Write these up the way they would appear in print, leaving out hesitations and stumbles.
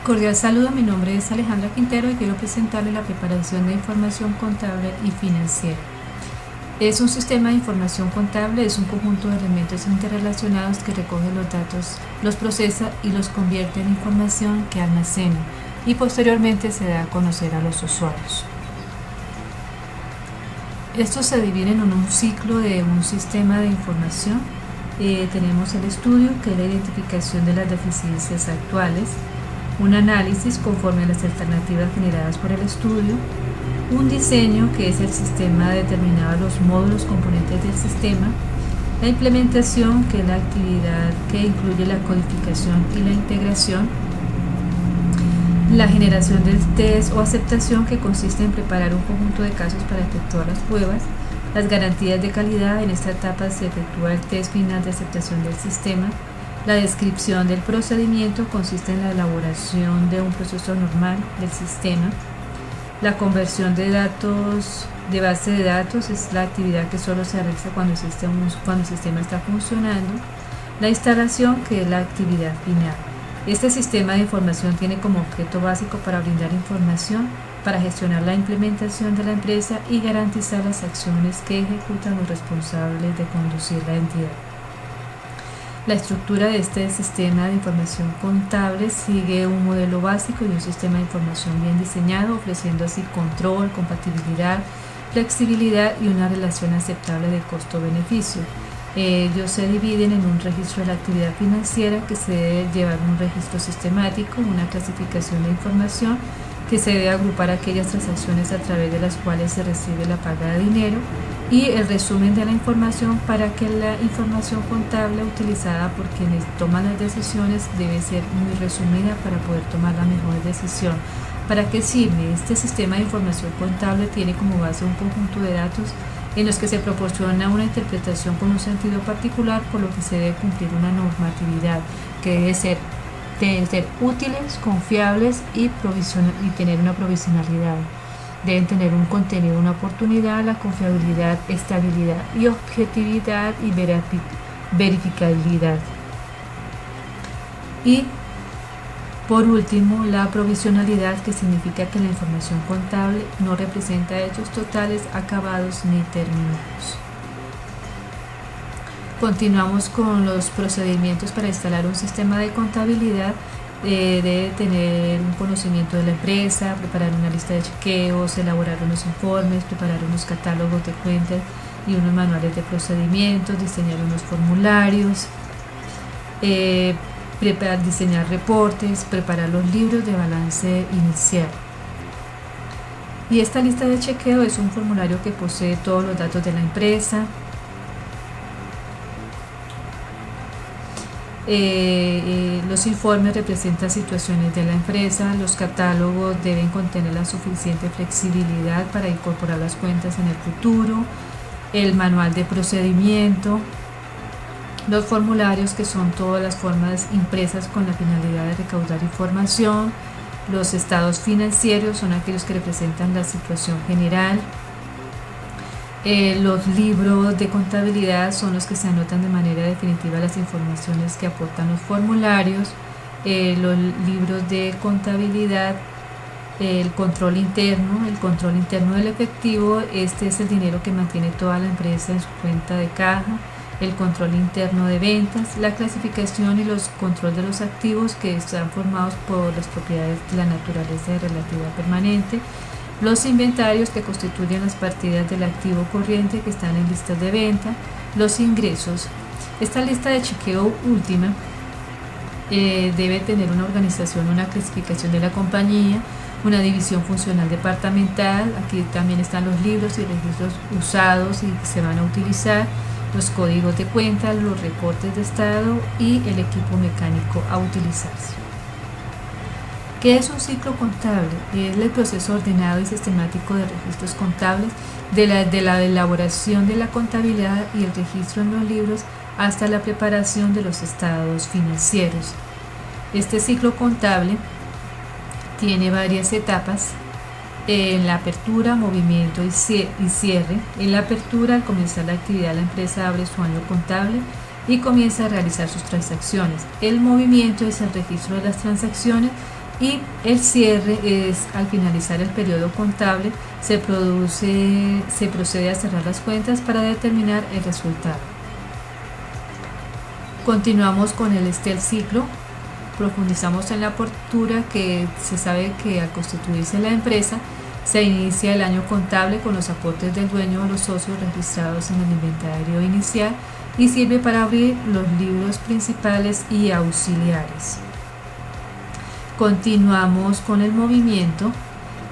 Cordial saludo, mi nombre es Alejandra Quintero y quiero presentarle la preparación de información contable y financiera. Es un sistema de información contable, es un conjunto de elementos interrelacionados que recoge los datos, los procesa y los convierte en información que almacena y posteriormente se da a conocer a los usuarios. Estos se dividen en un ciclo de un sistema de información. Tenemos el estudio, que es la identificación de las deficiencias actuales, un análisis conforme a las alternativas generadas por el estudio, un diseño, que es el sistema determinado los módulos componentes del sistema, la implementación, que es la actividad que incluye la codificación y la integración, la generación del test o aceptación, que consiste en preparar un conjunto de casos para efectuar las pruebas, las garantías de calidad. En esta etapa se efectúa el test final de aceptación del sistema. La descripción del procedimiento consiste en la elaboración de un proceso normal del sistema. La conversión de datos de base de datos es la actividad que solo se realiza cuando el sistema está funcionando. La instalación, que es la actividad final. Este sistema de información tiene como objeto básico para brindar información, para gestionar la implementación de la empresa y garantizar las acciones que ejecutan los responsables de conducir la entidad. La estructura de este sistema de información contable sigue un modelo básico y un sistema de información bien diseñado, ofreciendo así control, compatibilidad, flexibilidad y una relación aceptable de costo-beneficio. Ellos se dividen en un registro de la actividad financiera, que se debe llevar un registro sistemático, una clasificación de información, que se debe agrupar aquellas transacciones a través de las cuales se recibe la paga de dinero, y el resumen de la información, para que la información contable utilizada por quienes toman las decisiones debe ser muy resumida para poder tomar la mejor decisión. ¿Para qué sirve? Este sistema de información contable tiene como base un conjunto de datos en los que se proporciona una interpretación con un sentido particular, por lo que se debe cumplir una normatividad que deben ser útiles, confiables y tener una provisionalidad. Deben tener un contenido, una oportunidad, la confiabilidad, estabilidad y objetividad y verificabilidad. Y por último, la provisionalidad, que significa que la información contable no representa hechos totales, acabados ni terminados. Continuamos con los procedimientos para instalar un sistema de contabilidad. Debe tener un conocimiento de la empresa, preparar una lista de chequeos, elaborar unos informes, preparar unos catálogos de cuentas y unos manuales de procedimientos, diseñar unos formularios, diseñar reportes, preparar los libros de balance inicial. Y esta lista de chequeo es un formulario que posee todos los datos de la empresa. Los informes representan situaciones de la empresa. Los catálogos deben contener la suficiente flexibilidad para incorporar las cuentas en el futuro. El manual de procedimiento. Los formularios, que son todas las formas impresas con la finalidad de recaudar información. Los estados financieros son aquellos que representan la situación general. Los libros de contabilidad son los que se anotan de manera definitiva las informaciones que aportan los formularios. Los libros de contabilidad, el control interno del efectivo. Este es el dinero que mantiene toda la empresa en su cuenta de caja. El control interno de ventas, la clasificación y los control de los activos, que están formados por las propiedades de la naturaleza de relatividad permanente. Los inventarios, que constituyen las partidas del activo corriente que están en listas de venta. Los ingresos. Esta lista de chequeo última debe tener una organización, una clasificación de la compañía, una división funcional departamental. Aquí también están los libros y registros usados y que se van a utilizar, los códigos de cuenta, los reportes de estado y el equipo mecánico a utilizarse. ¿Qué es un ciclo contable? Es el proceso ordenado y sistemático de registros contables, de la elaboración de la contabilidad y el registro en los libros hasta la preparación de los estados financieros. Este ciclo contable tiene varias etapas. En la apertura, movimiento y cierre. En la apertura, al comenzar la actividad, la empresa abre su año contable y comienza a realizar sus transacciones. El movimiento es el registro de las transacciones Y el cierre es al finalizar el periodo contable, se procede a cerrar las cuentas para determinar el resultado. Continuamos con el ciclo. Profundizamos en la apertura, que se sabe que al constituirse la empresa se inicia el año contable con los aportes del dueño o los socios registrados en el inventario inicial y sirve para abrir los libros principales y auxiliares. Continuamos con el movimiento.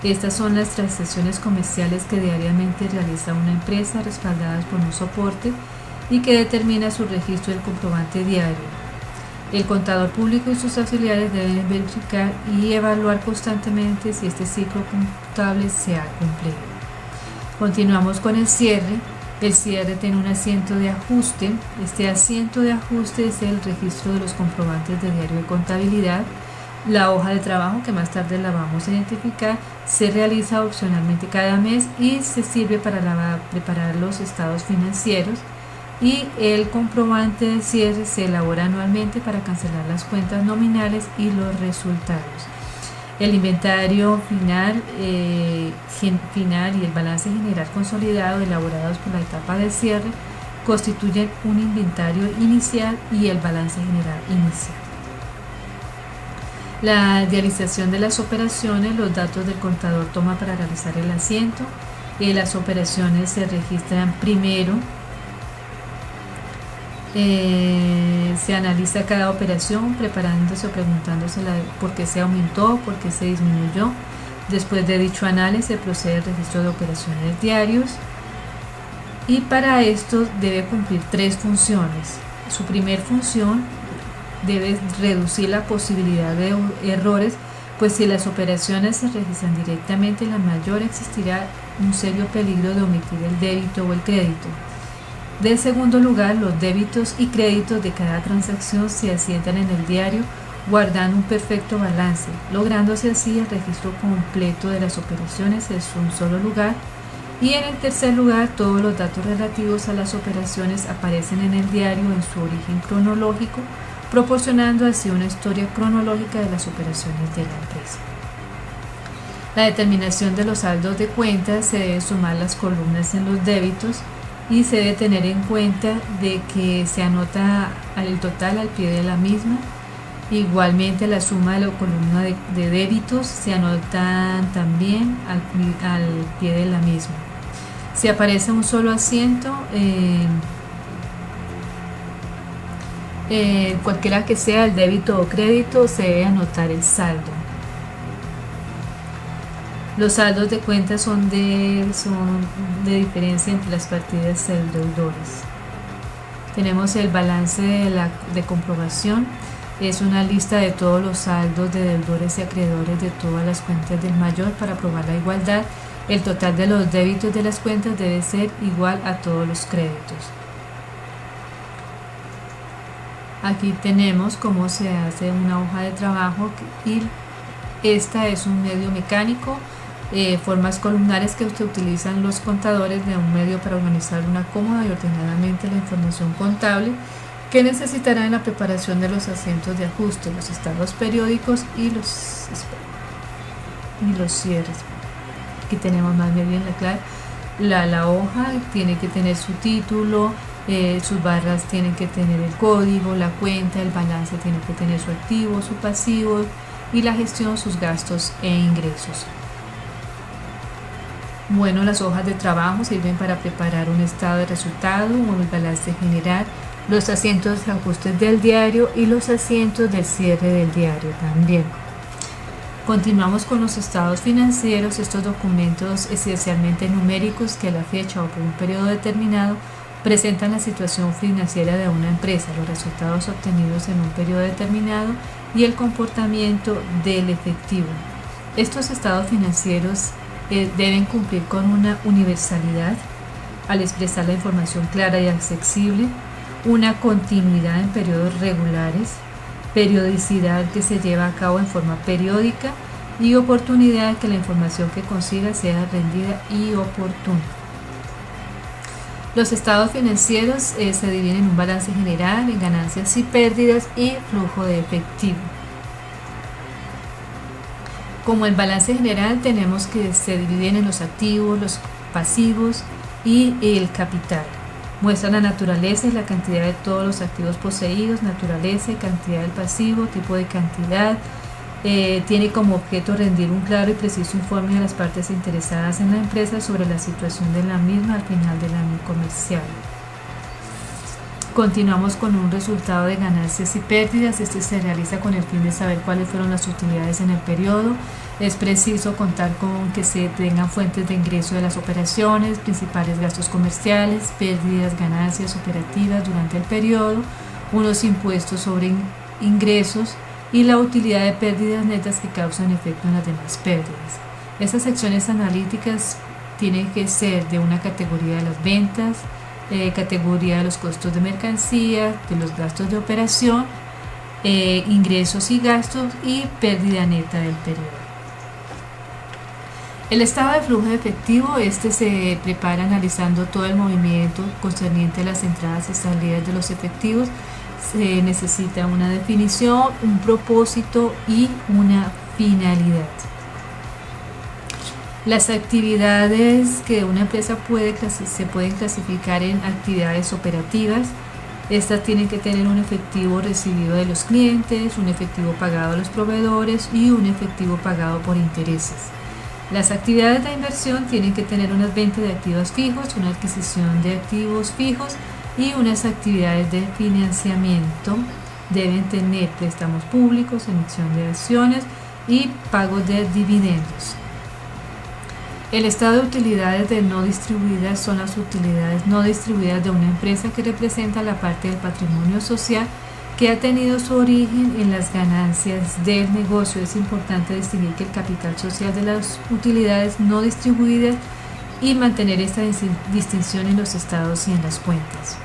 Estas son las transacciones comerciales que diariamente realiza una empresa respaldadas por un soporte y que determina su registro del comprobante diario. El contador público y sus auxiliares deben verificar y evaluar constantemente si este ciclo contable se ha cumplido. Continuamos con el cierre. El cierre tiene un asiento de ajuste. Este asiento de ajuste es el registro de los comprobantes de diario de contabilidad. La hoja de trabajo, que más tarde la vamos a identificar, se realiza opcionalmente cada mes y se sirve para preparar los estados financieros. Y el comprobante de cierre se elabora anualmente para cancelar las cuentas nominales y los resultados. El inventario final y el balance general consolidado elaborados por la etapa de cierre constituyen un inventario inicial y el balance general inicial. La diarización de las operaciones, los datos del contador toma para realizar el asiento. Las operaciones se registran primero. Se analiza cada operación preparándose o preguntándose por qué se aumentó, por qué se disminuyó. Después de dicho análisis se procede al registro de operaciones diarios y para esto debe cumplir 3 funciones. Su primer función debe reducir la posibilidad de errores, pues si las operaciones se registran directamente, la mayor existirá un serio peligro de omitir el débito o el crédito. De segundo lugar, los débitos y créditos de cada transacción se asientan en el diario, guardando un perfecto balance, lográndose así el registro completo de las operaciones en un solo lugar. Y en el tercer lugar, todos los datos relativos a las operaciones aparecen en el diario en su origen cronológico, proporcionando así una historia cronológica de las operaciones de la empresa. La determinación de los saldos de cuentas: se debe sumar las columnas en los débitos y se debe tener en cuenta de que se anota el total al pie de la misma. Igualmente, la suma de la columna de débitos se anotan también al pie de la misma. Si aparece un solo asiento, cualquiera que sea el débito o crédito, se debe anotar el saldo. Los saldos de cuentas son de diferencia entre las partidas de deudores. Tenemos el balance de comprobación. Es una lista de todos los saldos de deudores y acreedores de todas las cuentas del mayor para probar la igualdad. El total de los débitos de las cuentas debe ser igual a todos los créditos. Aquí tenemos cómo se hace una hoja de trabajo y esta es un medio mecánico, formas columnares que utilizan los contadores de un medio para organizar una cómoda y ordenadamente la información contable que necesitará en la preparación de los asientos de ajuste, los estados periódicos y los cierres. Aquí tenemos más bien la clave. La hoja tiene que tener su título, sus barras tienen que tener el código, la cuenta, el balance tiene que tener su activo, su pasivo y la gestión, sus gastos e ingresos. Bueno, las hojas de trabajo sirven para preparar un estado de resultado, un balance general, los asientos de ajustes del diario y los asientos del cierre del diario también. Continuamos con los estados financieros. Estos documentos esencialmente numéricos que a la fecha o por un periodo determinado presentan la situación financiera de una empresa, los resultados obtenidos en un periodo determinado y el comportamiento del efectivo. Estos estados financieros deben cumplir con una universalidad al expresar la información clara y accesible, una continuidad en periodos regulares, periodicidad que se lleva a cabo en forma periódica y oportunidad que la información que consiga sea rendida y oportuna. Los estados financieros se dividen en un balance general, en ganancias y pérdidas y flujo de efectivo. Como el balance general, tenemos que se dividen en los activos, los pasivos y el capital. Muestra la naturaleza y la cantidad de todos los activos poseídos, naturaleza y cantidad del pasivo, tipo de cantidad. Tiene como objeto rendir un claro y preciso informe a las partes interesadas en la empresa sobre la situación de la misma al final del año comercial. Continuamos con un resultado de ganancias y pérdidas. Este se realiza con el fin de saber cuáles fueron las utilidades en el periodo. Es preciso contar con que se tengan fuentes de ingreso de las operaciones, principales gastos comerciales, pérdidas, ganancias operativas durante el periodo, unos impuestos sobre ingresos y la utilidad de pérdidas netas que causan efecto en las demás pérdidas. Estas secciones analíticas tienen que ser de una categoría de las ventas, categoría de los costos de mercancía, de los gastos de operación, ingresos y gastos y pérdida neta del periodo. El estado de flujo de efectivo, se prepara analizando todo el movimiento concerniente a las entradas y salidas de los efectivos. Se necesita una definición, un propósito y una finalidad. Las actividades que una empresa se pueden clasificar en actividades operativas. Estas tienen que tener un efectivo recibido de los clientes, un efectivo pagado a los proveedores y un efectivo pagado por intereses. Las actividades de inversión tienen que tener unas ventas de activos fijos, una adquisición de activos fijos y unas actividades de financiamiento. Deben tener préstamos públicos, emisión de acciones y pagos de dividendos. El estado de utilidades de no distribuidas son las utilidades no distribuidas de una empresa que representa la parte del patrimonio social que ha tenido su origen en las ganancias del negocio. Es importante distinguir que el capital social de las utilidades no distribuidas y mantener esta distinción en los estados y en las cuentas.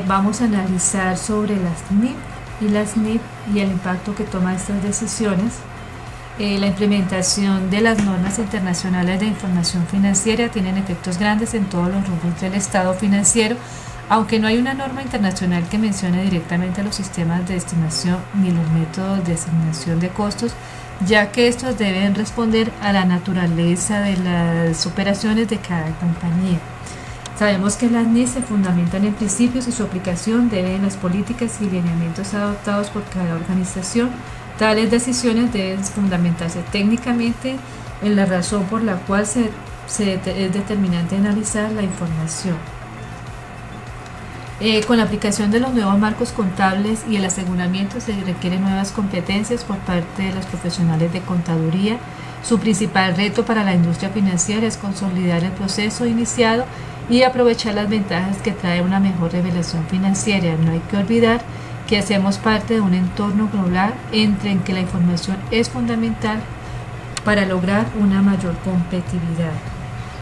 Vamos a analizar sobre las NIF y las NIF y el impacto que toman estas decisiones. La implementación de las normas internacionales de información financiera tienen efectos grandes en todos los rubros del estado financiero, aunque no hay una norma internacional que mencione directamente los sistemas de estimación ni los métodos de asignación de costos, ya que estos deben responder a la naturaleza de las operaciones de cada compañía. Sabemos que las NIF se fundamentan en principios y su aplicación debe en las políticas y lineamientos adoptados por cada organización. Tales decisiones deben fundamentarse técnicamente en la razón por la cual es determinante analizar la información. Con la aplicación de los nuevos marcos contables y el aseguramiento se requieren nuevas competencias por parte de los profesionales de contaduría. Su principal reto para la industria financiera es consolidar el proceso iniciado y aprovechar las ventajas que trae una mejor revelación financiera. No hay que olvidar que hacemos parte de un entorno global en que la información es fundamental para lograr una mayor competitividad.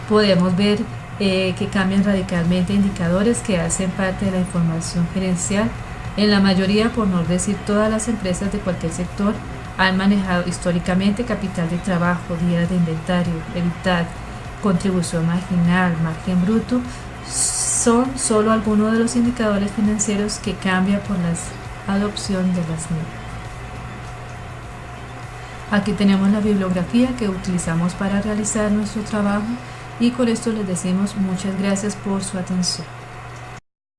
Podemos ver que cambian radicalmente indicadores que hacen parte de la información gerencial. En la mayoría, por no decir todas las empresas de cualquier sector, han manejado históricamente capital de trabajo, días de inventario, EBITDA, contribución marginal, margen bruto. Son solo algunos de los indicadores financieros que cambian por la adopción de las NIF. Aquí tenemos la bibliografía que utilizamos para realizar nuestro trabajo y con esto les decimos muchas gracias por su atención.